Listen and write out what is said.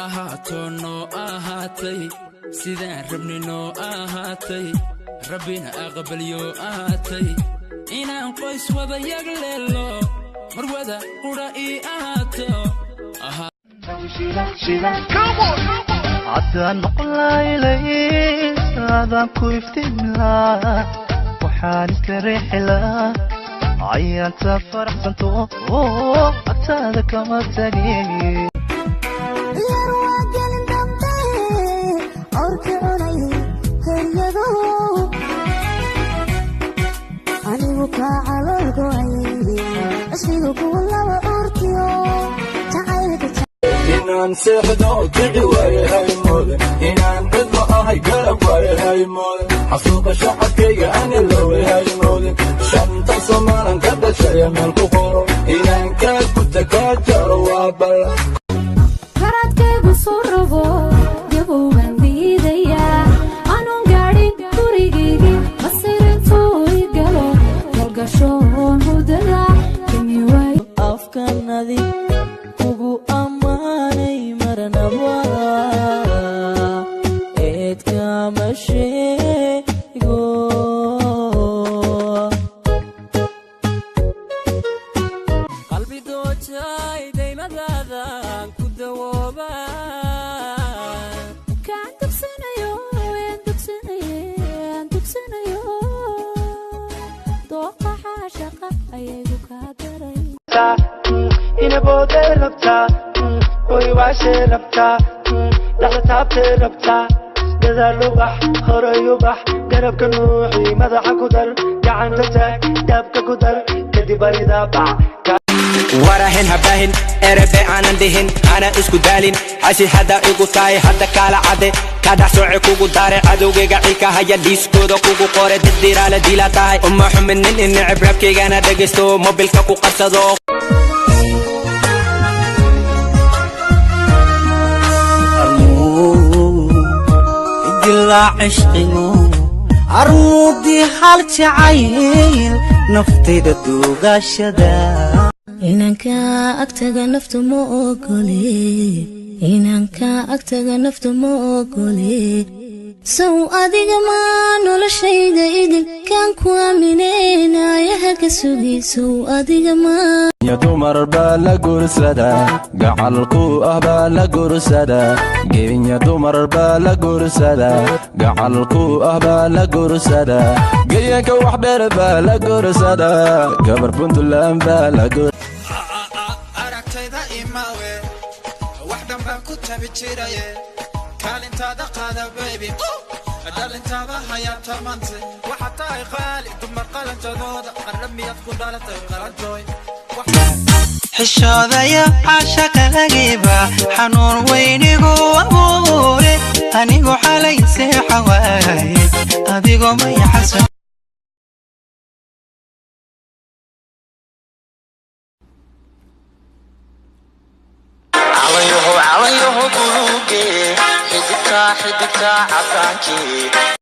ahaato noo ahaatay sidaan rabni noo ahaatay rabbina aqbalyo ahaatay inaan qoys wada yagleelo mar wada qura ii ahaato عدان مقلايلي هذا كويفتي ملا وحالي كريحلا عيان تفرح سنتو حتى ذاك ما تاني inaan seexdo kici waaye haymooda inaan cidlo ahay garab waaye haymooda xasuuqa shacabkayga aan iloway haymooda shanta somaalan ka dhashaya meel ku qoro inaan kaa guta kaa jaro waa balla karadkaygu soo rabo gabowgan diidaya aanun gaadhin gurigaygii masirintuu i galo galgashoon hudada kami waay afkanadi kugu ammaanay marnaba eedkama sheego qalbi doojay daymadaadaan ku dawooba kaan dugsanayo dugsanayo dooqa xaashaqa ayagu kaa daray ina boode rabta oy waashe rabta dhaxda taabte rabta dadaal ubax horay ubax garabka nuuxi madaxa ku dar gacanta taag daabka ku dar kadib arida bac warahin habahin erebe aanan dhihin ana isku daalin cashi hadda igu tahay hadda kala cade kadax sooce kugu daare cadowgayga xilka haya liiskooda kugu qore didiraala diila tahay uma xuminin in necib rabkaygana dhegaysto mobilka ku qabsado عشقنا عرمودي حال تعيل نفتيد دوغا شدا إنك أكتغ نفط مؤقلي إنك أكتغ نفط مؤقلي سو أديق ما نولا شيء إذن كان كوامنين يهك سوغي سو أديق ما يا دمر بالا قرصدا قعلقو بالا قرصدا جين يا دمر بالا قرصدا قعلقو بالا قرصدا جيك وحبر بالا قرصدا قبر بنت اللام بالا قرصدا aragtayda imaawe wax dhanbaan ku tabi jiraye kaalintaada qaada baby dhalintaada hayaata maante waxa tahay qaali dumar qalantadooda qaramiyaad ku dhalatay qalantooy xishoodaya caashaqa lagiba xanuun weynigu abuure anigu xalay seexa waaye adigoo may xasan عليهم بروقي حدك عطانكي